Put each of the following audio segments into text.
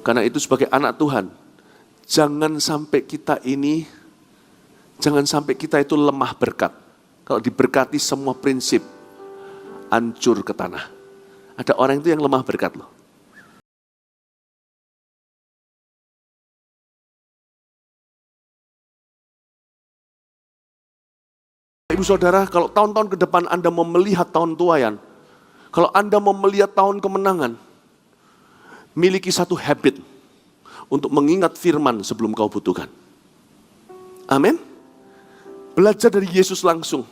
Karena itu sebagai anak Tuhan, jangan sampai kita itu lemah berkat. Kalau diberkati semua prinsip, hancur ke tanah. Ada orang itu yang lemah berkat loh. Ibu saudara, kalau tahun-tahun ke depan Anda mau melihat tahun tuaian, kalau Anda mau melihat tahun kemenangan, miliki satu habit untuk mengingat firman sebelum kau butuhkan. Amin. Belajar dari Yesus langsung.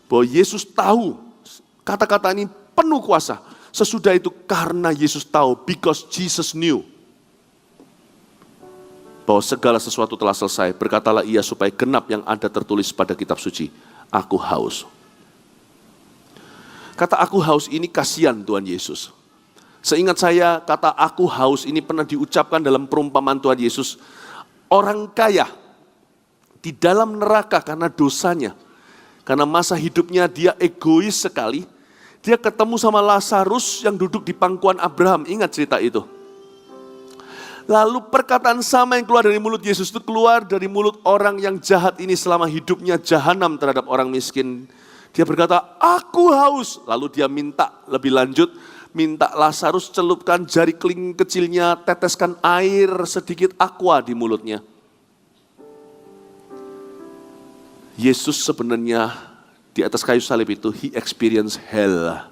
Bahwa Yesus tahu, kata-kata ini penuh kuasa. Sesudah itu karena Yesus tahu, because Jesus knew, bahwa segala sesuatu telah selesai. Berkatalah ia supaya genap yang ada tertulis pada kitab suci. Aku haus. Kata aku haus ini kasihan Tuhan Yesus. Seingat saya, kata aku haus ini pernah diucapkan dalam perumpamaan Tuhan Yesus. Orang kaya di dalam neraka karena dosanya, karena masa hidupnya dia egois sekali. Dia ketemu sama Lazarus yang duduk di pangkuan Abraham. Ingat cerita itu. Lalu perkataan sama yang keluar dari mulut Yesus itu keluar dari mulut orang yang jahat ini selama hidupnya jahanam terhadap orang miskin. Dia berkata, aku haus. Lalu dia minta lebih lanjut, minta Lazarus celupkan jari kelingking kecilnya, teteskan air sedikit aqua di mulutnya. Yesus sebenarnya di atas kayu salib itu, he experience hell.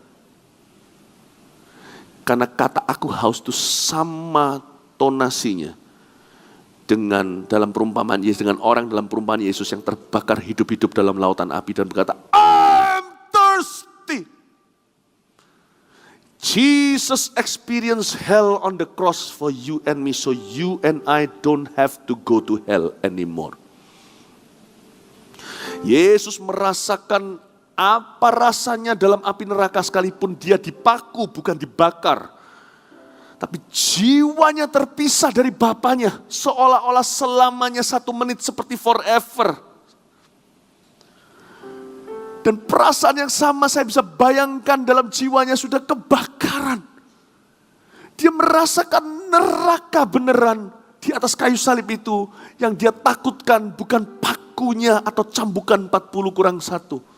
Karena kata aku haus itu sama tonasinya dengan dalam perumpamaan Yesus, dengan orang dalam perumpamaan Yesus yang terbakar hidup-hidup dalam lautan api dan berkata, I'm thirsty. Jesus experienced hell on the cross for you and me, so you and I don't have to go to hell anymore. Yesus merasakan apa rasanya dalam api neraka sekalipun dia dipaku, bukan dibakar. Tapi jiwanya terpisah dari Bapaknya, seolah-olah selamanya 1 menit seperti forever. Dan perasaan yang sama saya bisa bayangkan dalam jiwanya sudah kebakaran. Dia merasakan neraka beneran di atas kayu salib itu. Yang dia takutkan bukan pakunya atau cambukan 40+1.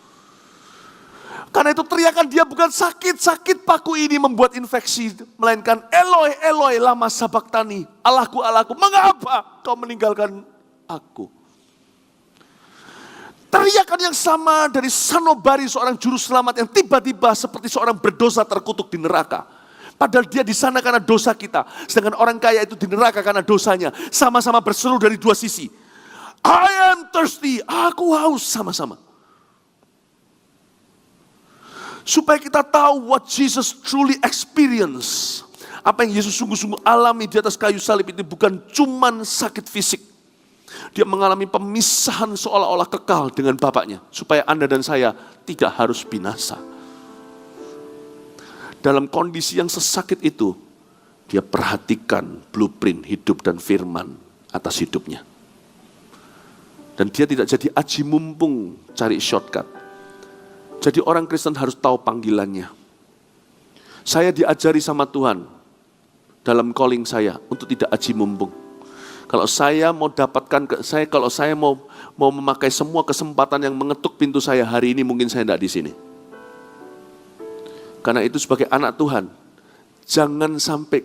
Karena itu teriakan dia bukan sakit paku ini membuat infeksi. Melainkan Eloi, Eloi lama sabaktani. Allahku, Allahku, mengapa kau meninggalkan aku? Teriakan yang sama dari sanubari seorang juru selamat yang tiba-tiba seperti seorang berdosa terkutuk di neraka. Padahal dia di sana karena dosa kita. Sedangkan orang kaya itu di neraka karena dosanya. Sama-sama berseru dari 2 sisi. I am thirsty, aku haus sama-sama. Supaya kita tahu what Jesus truly experience. Apa yang Yesus sungguh-sungguh alami di atas kayu salib itu bukan cuman sakit fisik. Dia mengalami pemisahan seolah-olah kekal dengan Bapaknya. Supaya Anda dan saya tidak harus binasa. Dalam kondisi yang sesakit itu, dia perhatikan blueprint hidup dan firman atas hidupnya. Dan dia tidak jadi aji mumpung cari shortcut. Jadi orang Kristen harus tahu panggilannya. Saya diajari sama Tuhan dalam calling saya untuk tidak aji mumpung. Kalau saya mau kalau saya mau memakai semua kesempatan yang mengetuk pintu saya hari ini, mungkin saya tidak di sini. Karena itu sebagai anak Tuhan, jangan sampai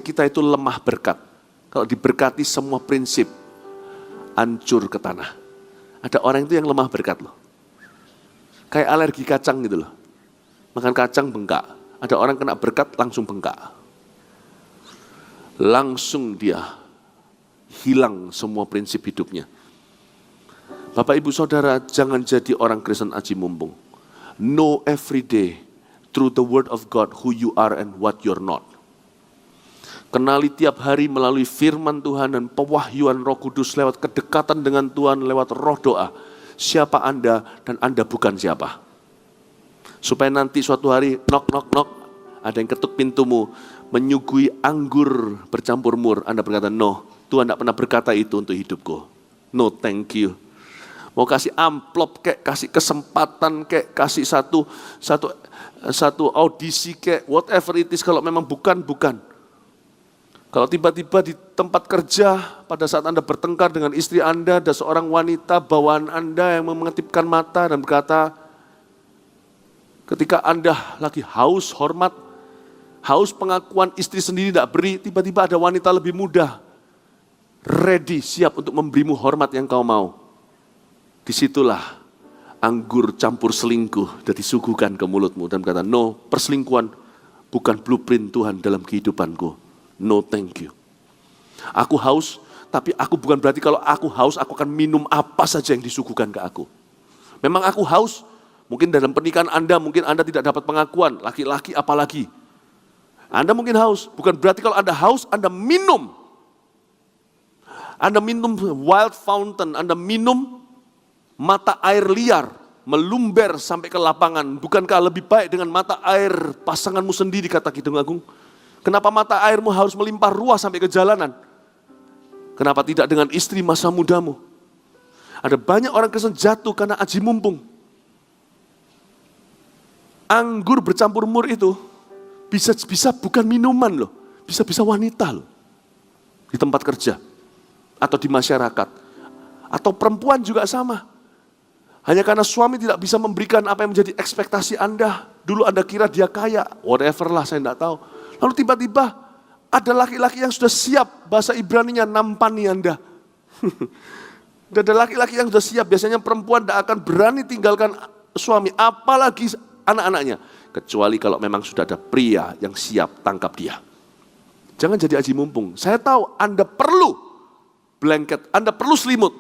kita itu lemah berkat. Kalau diberkati semua prinsip, hancur ke tanah. Ada orang itu yang lemah berkat loh. Kayak alergi kacang gitu loh. Makan kacang bengkak. Ada orang kena berkat langsung bengkak. Langsung dia hilang semua prinsip hidupnya. Bapak ibu saudara, jangan jadi orang Kristen aji mumpung. Know every day through the word of God who you are and what you're not. Kenali tiap hari melalui firman Tuhan dan pewahyuan Roh Kudus lewat kedekatan dengan Tuhan, lewat roh doa. Siapa Anda dan Anda bukan siapa. Supaya nanti suatu hari knock, ada yang ketuk pintumu, menyuguhi anggur bercampur mur. Anda berkata, no, Tuhan tidak pernah berkata itu untuk hidupku. No, thank you. Mau kasih amplop kayak, kasih kesempatan kayak, kasih satu audisi kayak, whatever it is, kalau memang bukan. Kalau tiba-tiba di tempat kerja, pada saat Anda bertengkar dengan istri Anda, ada seorang wanita bawaan Anda yang mengintipkan mata dan berkata, ketika Anda lagi haus hormat, haus pengakuan istri sendiri tidak beri, tiba-tiba ada wanita lebih muda, ready, siap untuk memberimu hormat yang kau mau. Disitulah anggur campur selingkuh dan disuguhkan ke mulutmu dan berkata, no, perselingkuhan bukan blueprint Tuhan dalam kehidupanku. No, thank you. Aku haus, tapi aku bukan berarti kalau aku haus, aku akan minum apa saja yang disuguhkan ke aku. Memang aku haus, mungkin dalam pernikahan Anda, mungkin Anda tidak dapat pengakuan, laki-laki apalagi. Anda mungkin haus, bukan berarti kalau Anda haus, Anda minum. Anda minum wild fountain, Anda minum mata air liar, melumber sampai ke lapangan. Bukankah lebih baik dengan mata air pasanganmu sendiri, kata Kidung Agung? Kenapa mata airmu harus melimpah ruah sampai ke jalanan? Kenapa tidak dengan istri masa mudamu? Ada banyak orang Kristen jatuh karena aji mumpung. Anggur bercampur mur itu bisa bukan minuman loh, bisa wanita loh. Di tempat kerja atau di masyarakat. Atau perempuan juga sama. Hanya karena suami tidak bisa memberikan apa yang menjadi ekspektasi Anda. Dulu Anda kira dia kaya, whatever lah, saya tidak tahu. Lalu tiba-tiba ada laki-laki yang sudah siap, bahasa Ibraninya nampani Anda. Ada laki-laki yang sudah siap, biasanya perempuan tidak akan berani tinggalkan suami, apalagi anak-anaknya. Kecuali kalau memang sudah ada pria yang siap tangkap dia. Jangan jadi aji mumpung. Saya tahu Anda perlu blanket, Anda perlu selimut.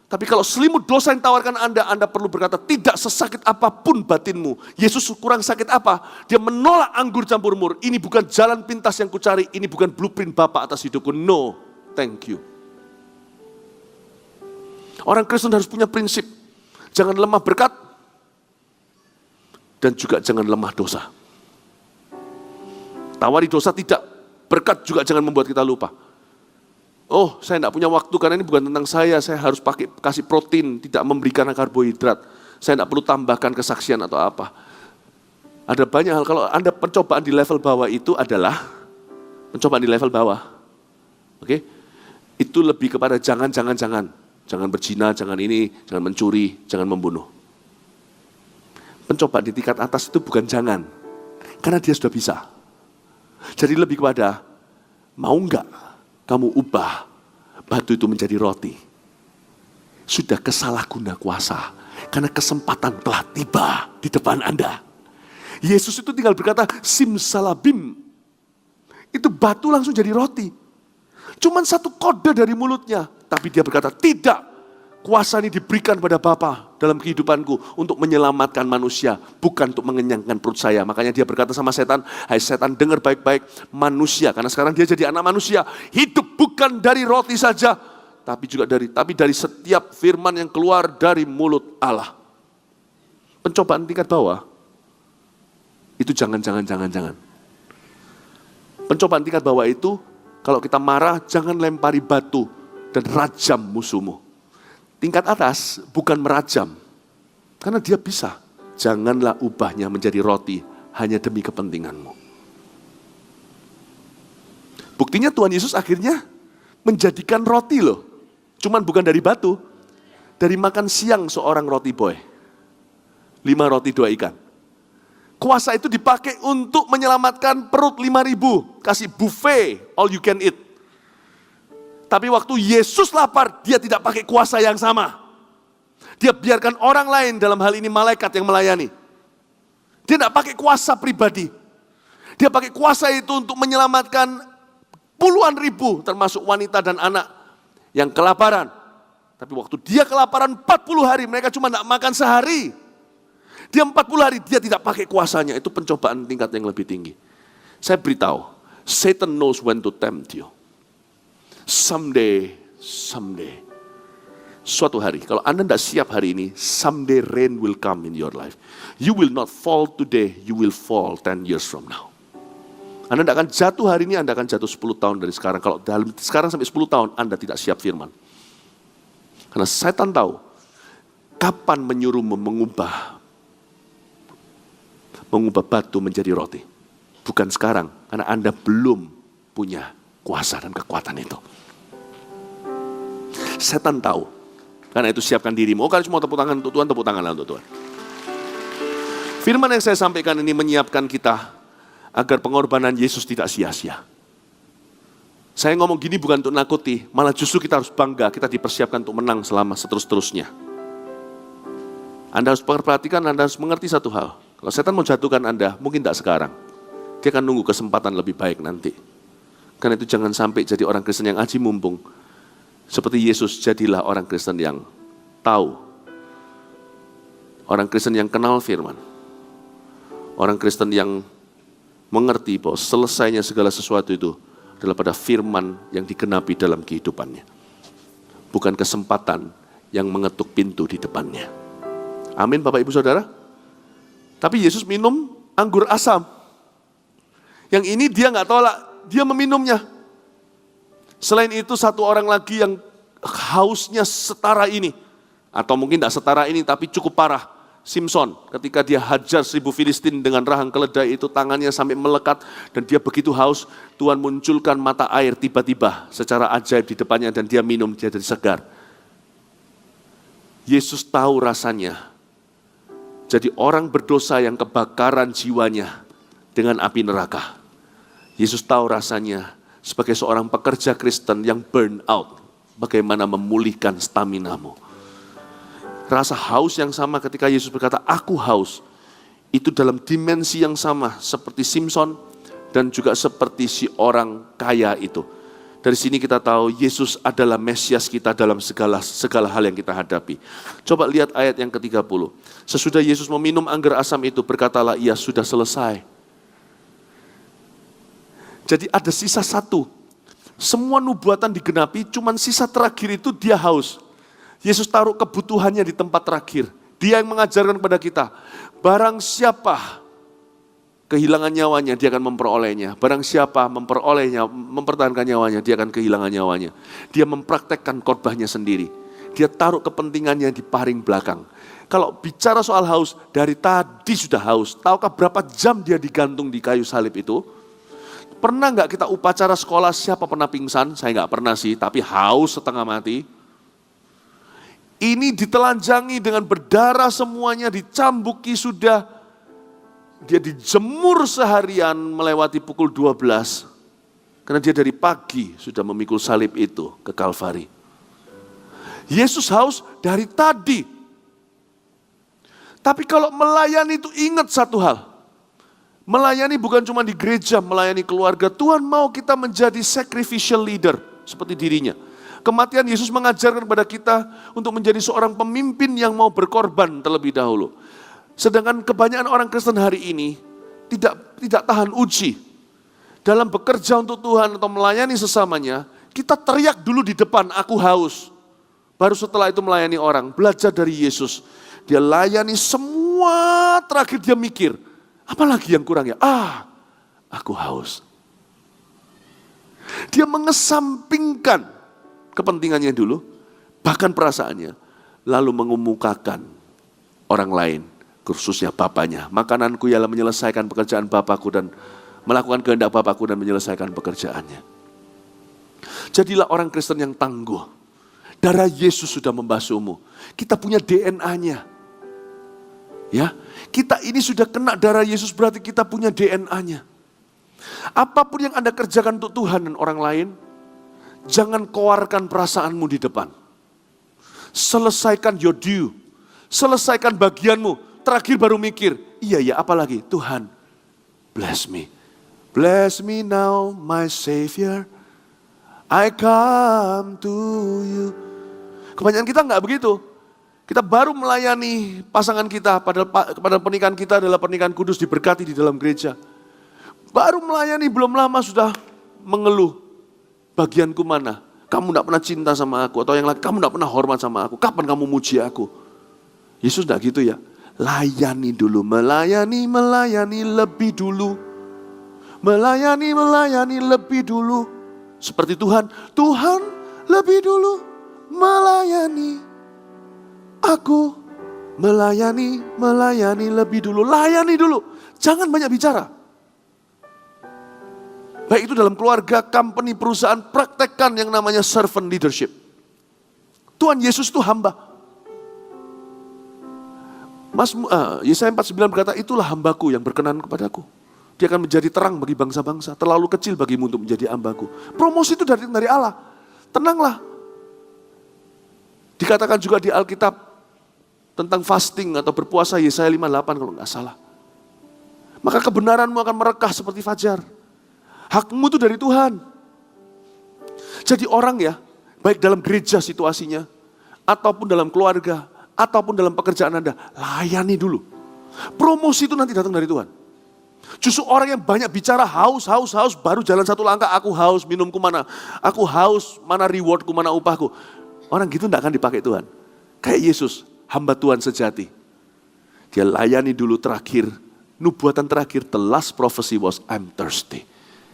Tapi kalau selimut dosa yang tawarkan Anda perlu berkata, tidak sesakit apapun batinmu. Yesus kurang sakit apa? Dia menolak anggur campur mur. Ini bukan jalan pintas yang kucari, ini bukan blueprint Bapa atas hidupku. No, thank you. Orang Kristen harus punya prinsip. Jangan lemah berkat, dan juga jangan lemah dosa. Tawari dosa tidak, berkat juga jangan membuat kita lupa. Oh, saya tidak punya waktu karena ini bukan tentang saya harus kasih protein, tidak memberikan karbohidrat. Saya tidak perlu tambahkan kesaksian atau apa. Ada banyak hal, kalau Anda pencobaan di level bawah itu adalah, pencobaan di level bawah, oke? Itu lebih kepada jangan berzina, jangan ini, jangan mencuri, jangan membunuh. Pencobaan di tingkat atas itu bukan jangan, karena dia sudah bisa. Jadi lebih kepada, mau enggak kamu ubah batu itu menjadi roti? Sudah kesalahguna kuasa, karena kesempatan telah tiba di depan Anda. Yesus itu tinggal berkata, simsalabim. Itu batu langsung jadi roti. Cuman satu kode dari mulutnya. Tapi dia berkata, tidak. Kuasa ini diberikan pada Bapa dalam kehidupanku untuk menyelamatkan manusia, bukan untuk mengenyangkan perut saya. Makanya dia berkata sama setan, hai setan, dengar baik-baik, manusia, karena sekarang dia jadi anak manusia, hidup bukan dari roti saja, tapi dari setiap firman yang keluar dari mulut Allah. Pencobaan tingkat bawah itu jangan. Pencobaan tingkat bawah itu, kalau kita marah, jangan lempari batu dan rajam musuhmu. Tingkat atas bukan merajam, karena dia bisa. Janganlah ubahnya menjadi roti hanya demi kepentinganmu. Buktinya Tuhan Yesus akhirnya menjadikan roti loh. Cuman bukan dari batu, dari makan siang seorang roti boy. 5 roti 2 ikan. Kuasa itu dipakai untuk menyelamatkan perut 5.000. Kasih buffet, all you can eat. Tapi waktu Yesus lapar, dia tidak pakai kuasa yang sama. Dia biarkan orang lain, dalam hal ini malaikat yang melayani. Dia tidak pakai kuasa pribadi. Dia pakai kuasa itu untuk menyelamatkan puluhan ribu, termasuk wanita dan anak yang kelaparan. Tapi waktu dia kelaparan 40 hari, mereka cuma tidak makan sehari. Dia 40 hari, dia tidak pakai kuasanya. Itu pencobaan tingkat yang lebih tinggi. Saya beritahu, Satan knows when to tempt you. Someday, suatu hari, kalau Anda tidak siap hari ini, someday rain will come in your life. You will not fall today, you will fall 10 years from now. Anda tidak akan jatuh hari ini, Anda akan jatuh 10 tahun dari sekarang. Kalau dalam sekarang sampai 10 tahun, Anda tidak siap firman. Karena setan tahu, Kapan menyuruhmu mengubah batu menjadi roti? Bukan sekarang, karena Anda belum punya kuasa dan kekuatan itu. Setan tahu, karena itu siapkan dirimu. Kalau cuma tepuk tangan untuk Tuhan, tepuk tanganlah untuk Tuhan. Firman yang saya sampaikan ini menyiapkan kita agar pengorbanan Yesus tidak sia-sia. Saya ngomong gini bukan untuk nakuti, malah justru kita harus bangga, kita dipersiapkan untuk menang selama seterus-terusnya. Anda harus perhatikan, Anda harus mengerti satu hal. Kalau setan mau jatuhkan Anda, mungkin tidak sekarang. Dia akan nunggu kesempatan lebih baik nanti. Karena itu jangan sampai jadi orang Kristen yang aji mumpung. Seperti Yesus, jadilah orang Kristen yang tahu. Orang Kristen yang kenal firman. Orang Kristen yang mengerti bahwa selesainya segala sesuatu itu adalah pada firman yang digenapi dalam kehidupannya. Bukan kesempatan yang mengetuk pintu di depannya. Amin Bapak Ibu Saudara. Tapi Yesus minum anggur asam. Yang ini dia nggak tolak, dia meminumnya. Selain itu satu orang lagi yang hausnya setara ini. Atau mungkin tidak setara ini tapi cukup parah. Simson ketika dia hajar 1000 Filistin dengan rahang keledai itu tangannya sampai melekat. Dan dia begitu haus, Tuhan munculkan mata air tiba-tiba secara ajaib di depannya dan dia minum, dia jadi segar. Yesus tahu rasanya. Jadi orang berdosa yang kebakaran jiwanya dengan api neraka. Yesus tahu rasanya sebagai seorang pekerja Kristen yang burn out. Bagaimana memulihkan staminamu. Rasa haus yang sama ketika Yesus berkata, aku haus. Itu dalam dimensi yang sama seperti Simson dan juga seperti si orang kaya itu. Dari sini kita tahu Yesus adalah Mesias kita dalam segala hal yang kita hadapi. Coba lihat ayat yang ke-30. Sesudah Yesus meminum anggur asam itu, berkatalah ia sudah selesai. Jadi ada sisa satu. Semua nubuatan digenapi, cuman sisa terakhir itu dia haus. Yesus taruh kebutuhannya di tempat terakhir. Dia yang mengajarkan kepada kita, barang siapa kehilangan nyawanya, dia akan memperolehnya. Barang siapa memperolehnya, mempertahankan nyawanya, dia akan kehilangan nyawanya. Dia mempraktekkan khotbahnya sendiri. Dia taruh kepentingannya di paling belakang. Kalau bicara soal haus, dari tadi sudah haus. Tahukah berapa jam dia digantung di kayu salib itu? Pernah nggak kita upacara sekolah, siapa pernah pingsan? Saya nggak pernah sih, tapi haus setengah mati. Ini ditelanjangi dengan berdarah semuanya, dicambuki sudah. Dia dijemur seharian melewati pukul 12. Karena dia dari pagi sudah memikul salib itu ke Kalvari. Yesus haus dari tadi. Tapi kalau melayani itu ingat satu hal. Melayani bukan cuma di gereja, melayani keluarga. Tuhan mau kita menjadi sacrificial leader seperti dirinya. Kematian Yesus mengajarkan kepada kita untuk menjadi seorang pemimpin yang mau berkorban terlebih dahulu. Sedangkan kebanyakan orang Kristen hari ini tidak tahan uji. Dalam bekerja untuk Tuhan atau melayani sesamanya, kita teriak dulu di depan, aku haus. Baru setelah itu melayani orang, belajar dari Yesus. Dia layani semua, terakhir dia mikir, apa lagi yang kurang ya? Aku haus. Dia mengesampingkan kepentingannya dulu, bahkan perasaannya, lalu mengemukakan orang lain. Khususnya Bapaknya. Makananku ialah menyelesaikan pekerjaan Bapakku dan melakukan kehendak Bapakku dan menyelesaikan pekerjaannya. Jadilah orang Kristen yang tangguh. Darah Yesus sudah membasuhmu. Kita punya DNA-nya. Ya, kita ini sudah kena darah Yesus, berarti kita punya DNA-nya. Apapun yang Anda kerjakan untuk Tuhan dan orang lain, jangan keluarkan perasaanmu di depan. Selesaikan your due. Selesaikan bagianmu. Terakhir baru mikir, iya apa lagi? Tuhan, bless me. Bless me now my Savior. I come to you. Kebanyakan kita enggak begitu. Kita baru melayani pasangan kita, pada pernikahan kita adalah pernikahan kudus diberkati di dalam gereja. Baru melayani belum lama sudah mengeluh. Bagianku mana? Kamu enggak pernah cinta sama aku. Atau yang lain, kamu enggak pernah hormat sama aku. Kapan kamu muji aku? Yesus enggak gitu ya. Layani dulu, melayani lebih dulu. Melayani lebih dulu. Seperti Tuhan lebih dulu melayani aku Melayani lebih dulu. Layani dulu. Jangan banyak bicara. Baik itu dalam keluarga, company, perusahaan, praktekkan yang namanya servant leadership. Tuhan Yesus itu hamba. Yesaya 49 berkata, itulah hambaku yang berkenan kepadaku. Dia akan menjadi terang bagi bangsa-bangsa. Terlalu kecil bagimu untuk menjadi hambaku. Promosi itu dari Allah. Tenanglah. Dikatakan juga di Alkitab tentang fasting atau berpuasa, Yesaya 58 kalau nggak salah. Maka kebenaranmu akan merekah seperti fajar. Hakmu itu dari Tuhan. Jadi orang ya, baik dalam gereja situasinya, ataupun dalam keluarga, ataupun dalam pekerjaan Anda, layani dulu. Promosi itu nanti datang dari Tuhan. Justru orang yang banyak bicara haus, baru jalan satu langkah, aku haus, minumku mana? Aku haus, mana rewardku, mana upahku? Orang gitu tidak akan dipakai Tuhan. Kayak Yesus, hamba Tuhan sejati. Dia layani dulu terakhir, nubuatan terakhir, the last prophecy was, I'm thirsty.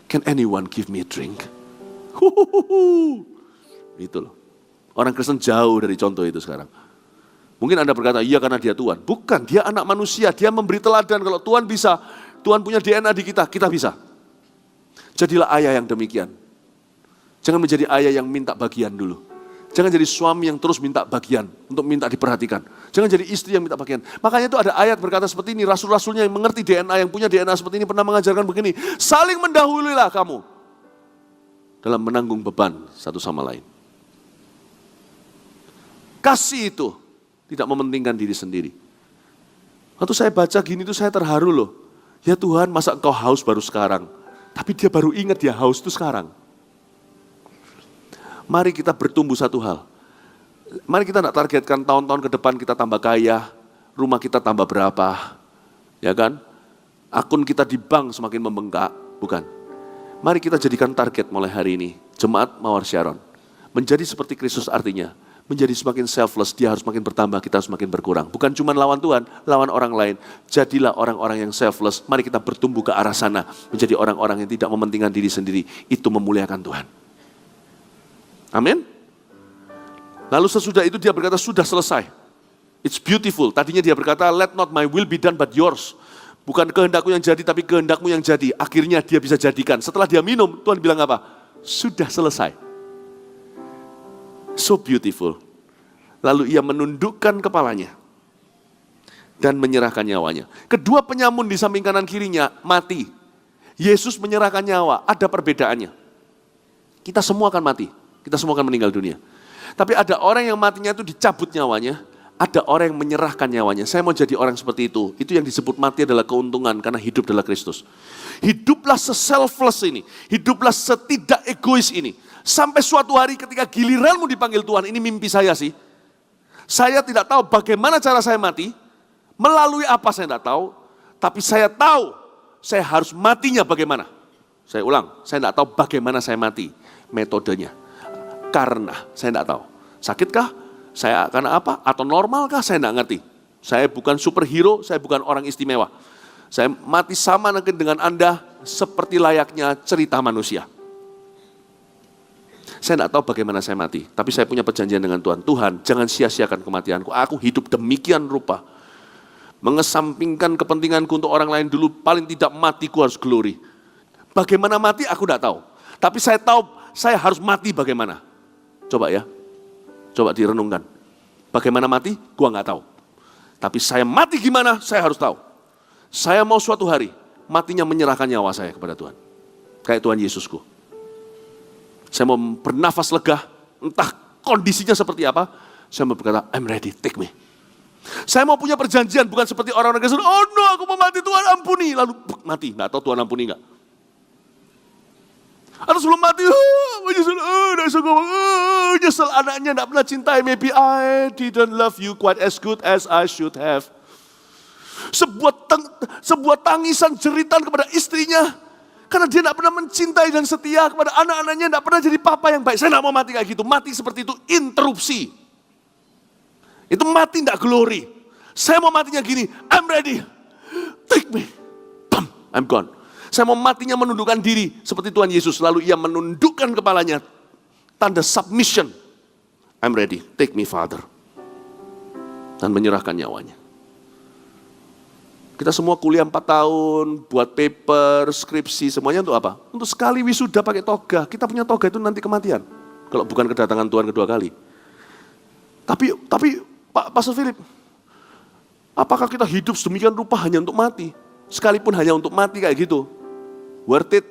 Can anyone give me a drink? Itu loh. Orang Kristen jauh dari contoh itu sekarang. Mungkin Anda berkata, iya karena dia Tuhan. Bukan, dia anak manusia, dia memberi teladan. Kalau Tuhan bisa, Tuhan punya DNA di kita, kita bisa. Jadilah ayah yang demikian. Jangan menjadi ayah yang minta bagian dulu. Jangan jadi suami yang terus minta bagian, untuk minta diperhatikan. Jangan jadi istri yang minta bagian. Makanya itu ada ayat berkata seperti ini, rasul-rasulnya yang mengerti DNA, yang punya DNA seperti ini pernah mengajarkan begini, saling mendahuluilah kamu dalam menanggung beban satu sama lain. Kasih itu tidak mementingkan diri sendiri. Waktu saya baca gini tuh saya terharu loh. Ya Tuhan, masa engkau haus baru sekarang? Tapi dia baru ingat dia haus itu sekarang. Mari kita bertumbuh satu hal. Mari kita tidak targetkan tahun-tahun ke depan kita tambah kaya, rumah kita tambah berapa, ya kan? Akun kita di bank semakin membengkak, bukan. Mari kita jadikan target mulai hari ini, Jemaat Mawar Sharon. Menjadi seperti Kristus artinya, menjadi semakin selfless, dia harus makin bertambah, kita harus makin berkurang. Bukan cuma lawan Tuhan, lawan orang lain. Jadilah orang-orang yang selfless, mari kita bertumbuh ke arah sana. Menjadi orang-orang yang tidak mementingkan diri sendiri, itu memuliakan Tuhan. Amin. Lalu sesudah itu dia berkata, sudah selesai. It's beautiful. Tadinya dia berkata, let not my will be done but yours. Bukan kehendakku yang jadi, tapi kehendakmu yang jadi. Akhirnya dia bisa jadikan. Setelah dia minum, Tuhan bilang apa? Sudah selesai. So beautiful. Lalu ia menundukkan kepalanya dan menyerahkan nyawanya. Kedua penyamun di samping kanan kirinya mati. Yesus menyerahkan nyawa, ada perbedaannya. Kita semua akan mati, kita semua akan meninggal dunia. Tapi ada orang yang matinya itu dicabut nyawanya, ada orang yang menyerahkan nyawanya. Saya mau jadi orang seperti itu. Itu yang disebut mati adalah keuntungan karena hidup adalah Kristus. Hiduplah se-selfless ini, hiduplah setidak egois ini. Sampai suatu hari ketika giliranmu dipanggil Tuhan, ini mimpi saya sih. Saya tidak tahu bagaimana cara saya mati, melalui apa saya tidak tahu, tapi saya tahu saya harus matinya bagaimana. Saya ulang, saya tidak tahu bagaimana saya mati, metodenya. Karena saya tidak tahu. Sakitkah? Saya akan apa? Atau normalkah? Saya tidak ngerti. Saya bukan superhero, saya bukan orang istimewa. Saya mati sama dengan Anda seperti layaknya cerita manusia. Saya tidak tahu bagaimana saya mati, tapi saya punya perjanjian dengan Tuhan. Tuhan, jangan sia-siakan kematianku. Aku hidup demikian rupa. Mengesampingkan kepentinganku untuk orang lain dulu, paling tidak matiku harus glory. Bagaimana mati aku tidak tahu. Tapi saya tahu saya harus mati bagaimana. Coba ya, coba direnungkan. Bagaimana mati, gua nggak tahu. Tapi saya mati gimana, saya harus tahu. Saya mau suatu hari, matinya menyerahkan nyawa saya kepada Tuhan. Kayak Tuhan Yesusku. Saya mau bernafas lega, entah kondisinya seperti apa, saya mau berkata, I'm ready, take me. Saya mau punya perjanjian, bukan seperti orang-orang Kristen, oh no, aku mau mati, Tuhan ampuni. Lalu mati, nggak tahu Tuhan ampuni nggak. Atau sebelum mati, nyesel anaknya nggak pernah cintai, maybe I didn't love you quite as good as I should have. Sebuah tangisan jeritan kepada istrinya, karena dia tidak pernah mencintai dan setia kepada anak-anaknya, tidak pernah jadi papa yang baik. Saya tidak mau mati kayak gitu. Mati seperti itu interupsi. Itu mati tidak glory. Saya mau matinya gini, I'm ready. Take me. Bam, I'm gone. Saya mau matinya menundukkan diri seperti Tuhan Yesus. Lalu ia menundukkan kepalanya. Tanda submission. I'm ready. Take me, Father. dan menyerahkan nyawanya. Kita semua kuliah 4 tahun, buat paper, skripsi, semuanya untuk apa? Untuk sekali wisuda pakai toga. Kita punya toga itu nanti kematian. Kalau bukan kedatangan Tuhan kedua kali. Tapi Pak Pastor Philip, apakah kita hidup sedemikian rupa hanya untuk mati? Sekalipun hanya untuk mati kayak gitu. Worth it.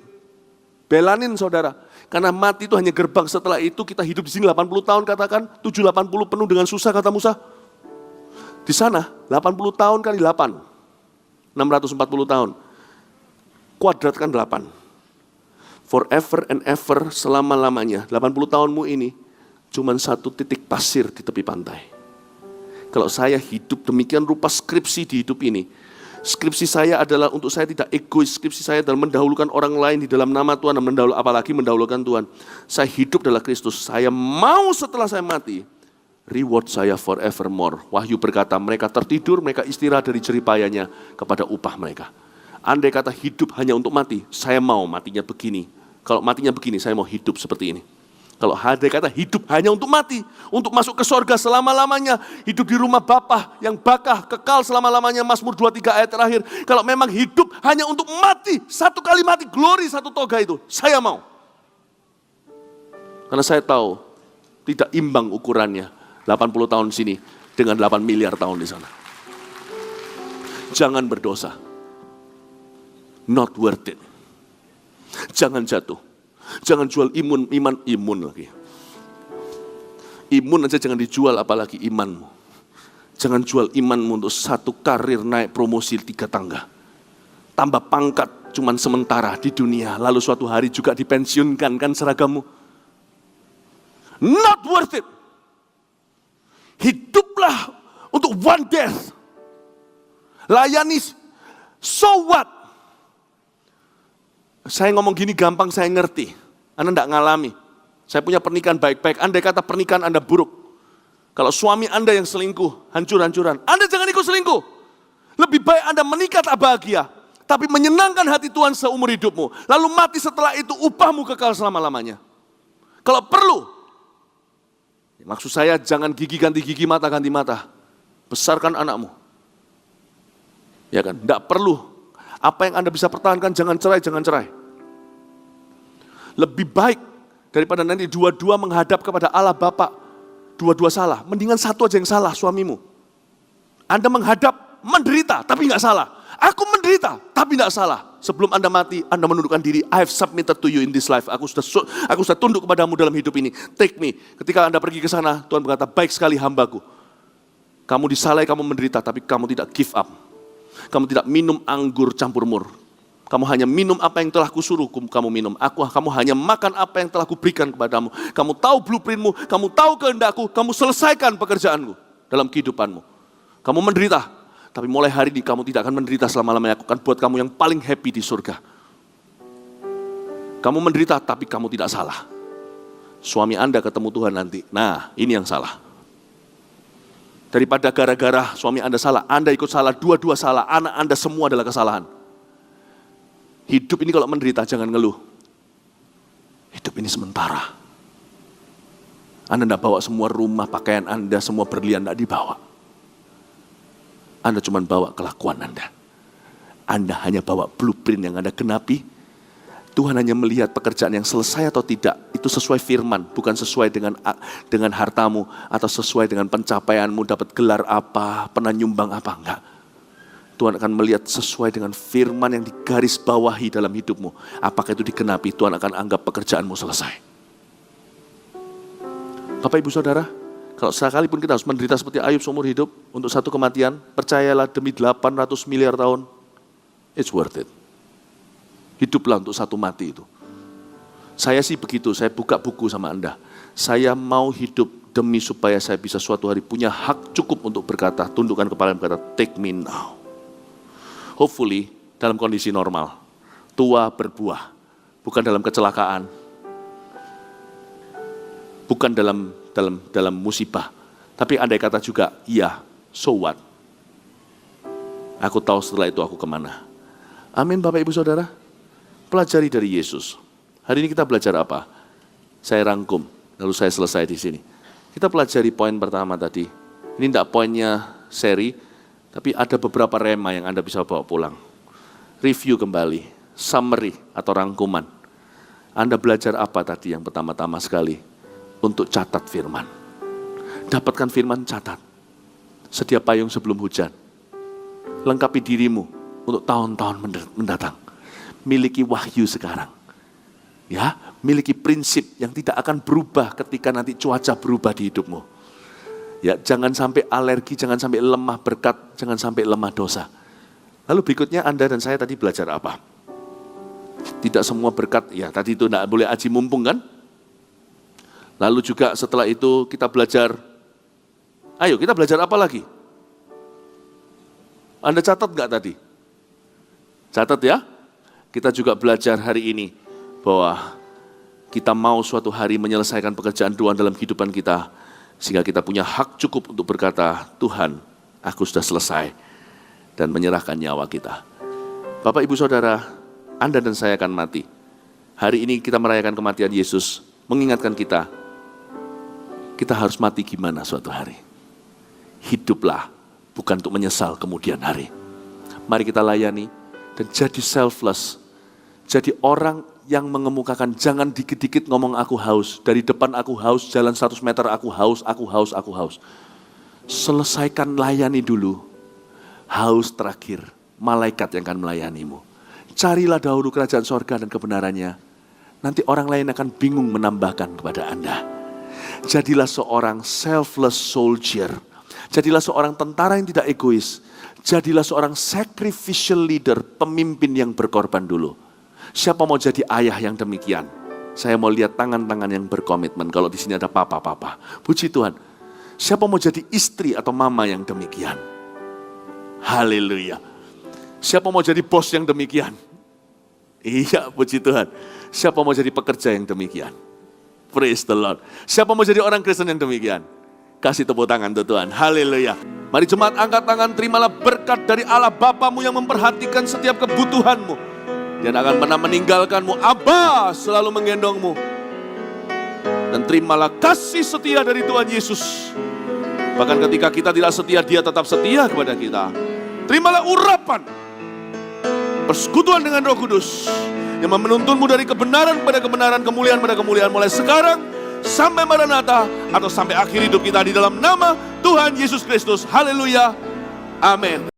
Belanin saudara. Karena mati itu hanya gerbang. Setelah itu kita hidup di sini 80 tahun katakan. 780 penuh dengan susah kata Musa. Di sana 80 tahun kali 8. 640 tahun. Kuadratkan 8. Forever and ever selama-lamanya. 80 tahunmu ini cuma satu titik pasir di tepi pantai. Kalau saya hidup demikian rupa skripsi di hidup ini. Skripsi saya adalah untuk saya tidak egois. Skripsi saya adalah mendahulukan orang lain di dalam nama Tuhan. Dan apalagi mendahulukan Tuhan. Saya hidup adalah Kristus. Saya mau setelah saya mati. Reward saya forevermore. Wahyu berkata mereka tertidur, mereka istirahat dari jeripayanya kepada upah mereka. Andai kata hidup hanya untuk mati, saya mau matinya begini. Kalau matinya begini, saya mau hidup seperti ini. Kalau andai kata hidup hanya untuk mati, untuk masuk ke sorga selama-lamanya, hidup di rumah Bapa yang bakah, kekal selama-lamanya, Mazmur 23 ayat terakhir. Kalau memang hidup hanya untuk mati, satu kali mati, glory satu toga itu, saya mau. Karena saya tahu, tidak imbang ukurannya. 80 tahun di sini dengan 8 miliar tahun di sana. Jangan berdosa. Not worth it. Jangan jatuh. Jangan jual imun lagi. Imun aja jangan dijual apalagi imanmu. Jangan jual imanmu untuk satu karir naik promosi 3 tangga. Tambah pangkat cuman sementara di dunia. Lalu suatu hari juga dipensiunkan kan seragammu. Not worth it. Hiduplah untuk one death. Layani, so what? Saya ngomong gini gampang, saya ngerti. Anda tidak ngalami. Saya punya pernikahan baik-baik. Andai kata pernikahan Anda buruk. Kalau suami Anda yang selingkuh, hancur-hancuran. Anda jangan ikut selingkuh. Lebih baik Anda menikah tak bahagia. Tapi menyenangkan hati Tuhan seumur hidupmu. Lalu mati setelah itu, upahmu kekal selama-lamanya. Kalau perlu, maksud saya jangan gigi ganti gigi, mata ganti mata. Besarkan anakmu. Ya kan? Tidak perlu. Apa yang Anda bisa pertahankan, jangan cerai. Lebih baik daripada nanti dua-dua menghadap kepada Allah Bapa. Dua-dua salah. Mendingan satu aja yang salah, suamimu. Anda menghadap, menderita, tapi nggak salah. Aku menderita, tapi tidak salah. Sebelum Anda mati, Anda menundukkan diri. I have submitted to you in this life. Aku sudah tunduk kepadamu dalam hidup ini. Take me. Ketika Anda pergi ke sana, Tuhan berkata, baik sekali hambaku. Kamu disalahi, kamu menderita, tapi kamu tidak give up. Kamu tidak minum anggur campur mur. Kamu hanya minum apa yang telah kusuruh kamu minum. Kamu hanya makan apa yang telah kuberikan kepadamu. Kamu tahu blueprintmu, kamu tahu kehendakku, kamu selesaikan pekerjaanmu dalam kehidupanmu. Kamu menderita, tapi mulai hari ini kamu tidak akan menderita selama-lamanya. Aku akan buat kamu yang paling happy di surga. Kamu menderita, tapi kamu tidak salah. Suami Anda ketemu Tuhan nanti. Nah, ini yang salah. Daripada gara-gara suami Anda salah, Anda ikut salah, dua-dua salah, anak Anda semua adalah kesalahan. Hidup ini kalau menderita, jangan ngeluh. Hidup ini sementara. Anda tidak bawa semua rumah, pakaian Anda, semua berlian, tidak dibawa. Anda cuma bawa kelakuan Anda. Anda hanya bawa blueprint yang Anda genapi. Tuhan hanya melihat pekerjaan yang selesai atau tidak. Itu sesuai firman, bukan sesuai dengan hartamu. Atau sesuai dengan pencapaianmu, dapat gelar apa, pernah nyumbang apa, enggak. Tuhan akan melihat sesuai dengan firman yang digaris bawahi dalam hidupmu. Apakah itu digenapi, Tuhan akan anggap pekerjaanmu selesai. Bapak Ibu Saudara, kalau sekalipun kita harus menderita seperti Ayub seumur hidup untuk satu kematian, percayalah demi 800 miliar tahun, it's worth it. Hiduplah untuk satu mati itu. Saya sih begitu, saya buka buku sama Anda. Saya mau hidup demi supaya saya bisa suatu hari punya hak cukup untuk berkata, tundukkan kepala dan berkata, take me now. Hopefully dalam kondisi normal, tua berbuah, bukan dalam kecelakaan, bukan dalam musibah. Tapi andai kata juga, iya, so what? Aku tahu setelah itu aku kemana. Amin Bapak Ibu Saudara. Pelajari dari Yesus. Hari ini kita belajar apa? Saya rangkum, lalu saya selesai di sini. Kita pelajari poin pertama tadi. Ini tidak poinnya seri, tapi ada beberapa rema yang Anda bisa bawa pulang. Review kembali, summary atau rangkuman. Anda belajar apa tadi yang pertama-tama sekali? Untuk catat firman. Dapatkan firman, catat. Sedia payung sebelum hujan. Lengkapi dirimu untuk tahun-tahun mendatang. Miliki wahyu sekarang. Ya, miliki prinsip yang tidak akan berubah ketika nanti cuaca berubah di hidupmu. Ya, jangan sampai alergi, jangan sampai lemah berkat, jangan sampai lemah dosa. Lalu berikutnya Anda dan saya tadi belajar apa? Tidak semua berkat, ya tadi itu tidak boleh aji mumpung kan? Lalu juga setelah itu kita belajar, ayo kita belajar apa lagi? Anda catat nggak tadi? Catat ya. Kita juga belajar hari ini bahwa kita mau suatu hari menyelesaikan pekerjaan Tuhan dalam kehidupan kita, sehingga kita punya hak cukup untuk berkata, Tuhan, aku sudah selesai, dan menyerahkan nyawa kita. Bapak, Ibu, Saudara, Anda dan saya akan mati. Hari ini kita merayakan kematian Yesus, mengingatkan kita harus mati gimana suatu hari. Hiduplah, bukan untuk menyesal kemudian hari. Mari kita layani dan jadi selfless. Jadi orang yang mengemukakan, jangan dikit-dikit ngomong aku haus. Dari depan aku haus, jalan 100 meter aku haus, aku haus, aku haus. Selesaikan layani dulu. Haus terakhir, malaikat yang akan melayanimu. Carilah dahulu kerajaan sorga dan kebenarannya. Nanti orang lain akan bingung menambahkan kepada Anda. Jadilah seorang selfless soldier. Jadilah seorang tentara yang tidak egois. Jadilah seorang sacrificial leader, pemimpin yang berkorban dulu. Siapa mau jadi ayah yang demikian? Saya mau lihat tangan-tangan yang berkomitmen. Kalau di sini ada papa-papa. Puji Tuhan. Siapa mau jadi istri atau mama yang demikian? Haleluya. Siapa mau jadi bos yang demikian? Iya, puji Tuhan. Siapa mau jadi pekerja yang demikian? Praise the Lord. Siapa mau jadi orang Kristen yang demikian? Kasih tepuk tangan untuk Tuhan. Haleluya. Mari jemaat angkat tangan, terimalah berkat dari Allah Bapamu yang memperhatikan setiap kebutuhanmu. Dia akan pernah meninggalkanmu. Abba selalu menggendongmu. Dan terimalah kasih setia dari Tuhan Yesus. Bahkan ketika kita tidak setia, Dia tetap setia kepada kita. Terimalah urapan persekutuan dengan Roh Kudus yang menuntunmu dari kebenaran pada kebenaran, kemuliaan pada kemuliaan, mulai sekarang sampai Maranatha atau sampai akhir hidup kita, di dalam nama Tuhan Yesus Kristus. Haleluya. Amin.